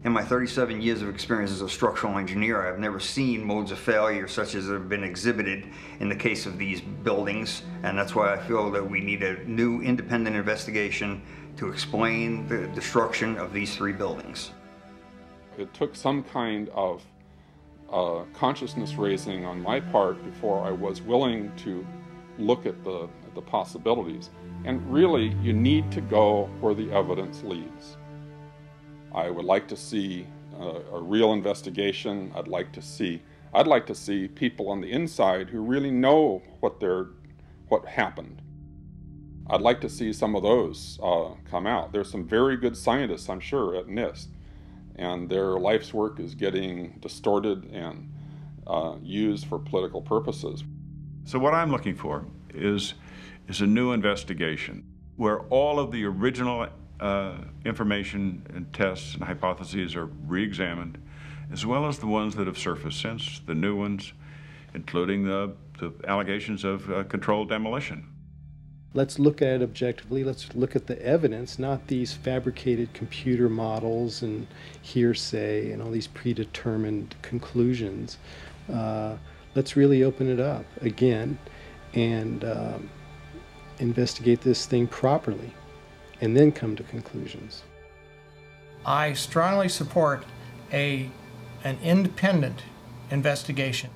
In my 37 years of experience as a structural engineer, I've never seen modes of failure such as have been exhibited in the case of these buildings, and that's why I feel that we need a new independent investigation to explain the destruction of these three buildings. It took some kind of consciousness raising on my part before I was willing to look at the possibilities. And really, you need to go where the evidence leads. I would like to see a real investigation. I'd like to see people on the inside who really know what happened. I'd like to see some of those come out. There's some very good scientists, I'm sure, at NIST, and their life's work is getting distorted and used for political purposes. So what I'm looking for is a new investigation where all of the original information and tests and hypotheses are re-examined, as well as the ones that have surfaced since, the new ones, including the allegations of controlled demolition. Let's look at it objectively. Let's look at the evidence, not these fabricated computer models and hearsay and all these predetermined conclusions. Let's really open it up again and investigate this thing properly, and then come to conclusions. I strongly support an independent investigation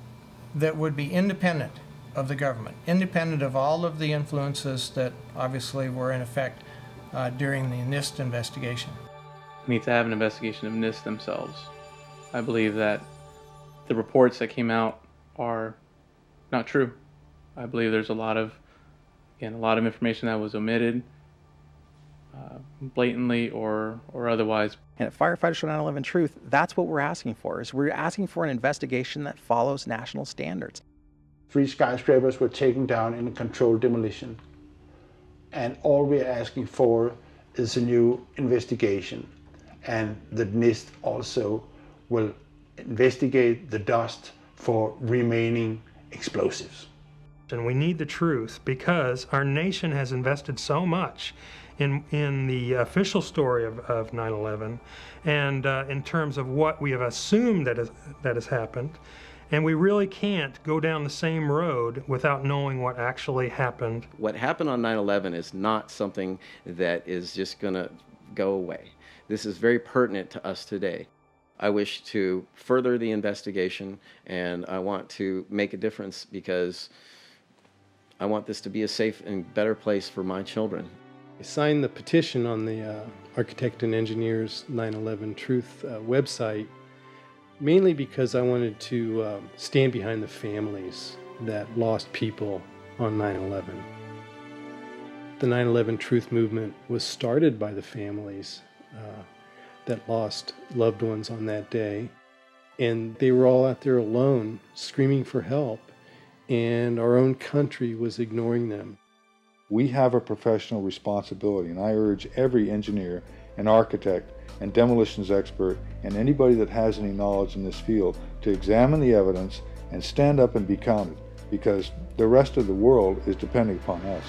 that would be independent of the government, independent of all of the influences that obviously were in effect during the NIST investigation. We need to have an investigation of NIST themselves. I believe that the reports that came out are not true. I believe there's a lot of information that was omitted, blatantly or otherwise. And at Firefighters for 9/11 Truth, that's what we're asking for, is we're asking for an investigation that follows national standards. 3 skyscrapers were taken down in a controlled demolition. And all we're asking for is a new investigation. And the NIST also will investigate the dust for remaining explosives. And we need the truth because our nation has invested so much in the official story of 9/11 and in terms of what we have assumed that has happened. And we really can't go down the same road without knowing what actually happened. What happened on 9/11 is not something that is just going to go away. This is very pertinent to us today. I wish to further the investigation, and I want to make a difference because I want this to be a safe and better place for my children. I signed the petition on the Architect and Engineers 9/11 Truth website mainly because I wanted to stand behind the families that lost people on 9/11. The 9/11 Truth movement was started by the families that lost loved ones on that day, and they were all out there alone screaming for help, and our own country was ignoring them. We have a professional responsibility, and I urge every engineer and architect and demolitions expert and anybody that has any knowledge in this field to examine the evidence and stand up and be counted, because the rest of the world is depending upon us.